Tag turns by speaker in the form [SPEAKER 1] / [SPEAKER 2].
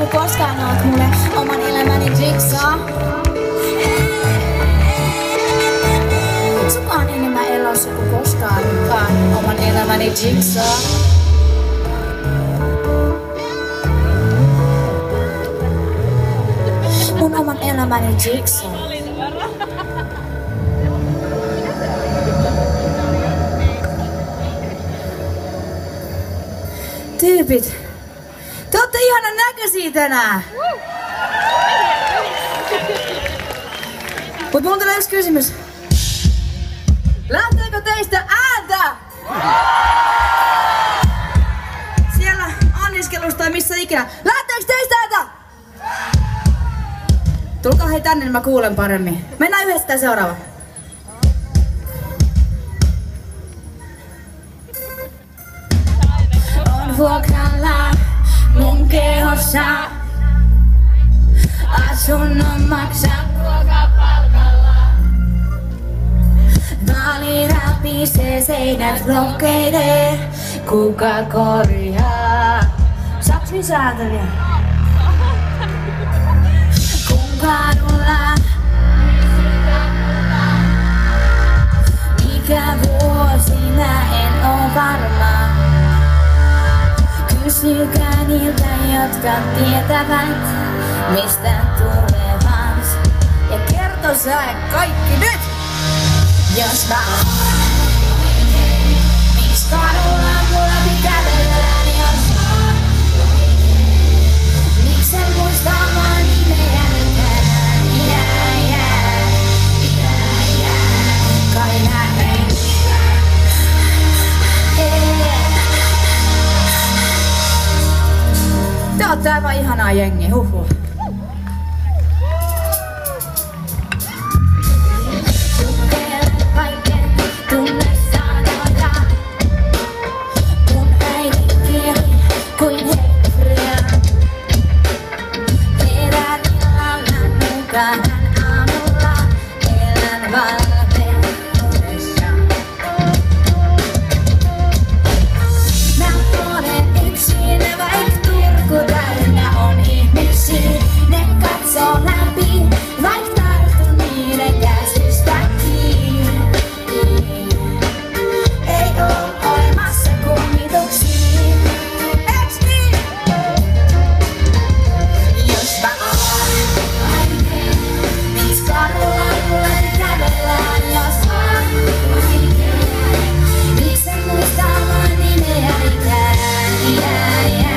[SPEAKER 1] ku koskaan oot mulle oman elämäni jigsaw. Sukaan enemmän elossa ku koskaankaan oman elämäni jigsaw. Mun oman elämäni jigsaw. Tyypit, te ootte ihanan näköisiä tänään. Mut mulla tulee yksi kysymys. Lähteekö teistä ääntä? Siellä anniskelussa tai missä ikinä. Lähteekö teistä ääntä? Tulkaa hei tänne, niin mä kuulen paremmin. Mennään yhdessä tää seuraava. On vuokralla mun kehossa. Asunnon maksaa ruokapalkalla. Maali rapisee seinät rohkeilee. Kuka korjaa? Saaks lisää vielä? Kadulla. Mikä vuosi mä en oo varma. Kysykää niiltä, jotka tietävät, mistä tulevat. Ja kerto sä kaikki nyt! Jos mä miks kadulla mulla pitää kävellä, jos miks en muista omaa nimeä? Te ootte aivan ihanaa jengi, huhhuh.
[SPEAKER 2] Yeah.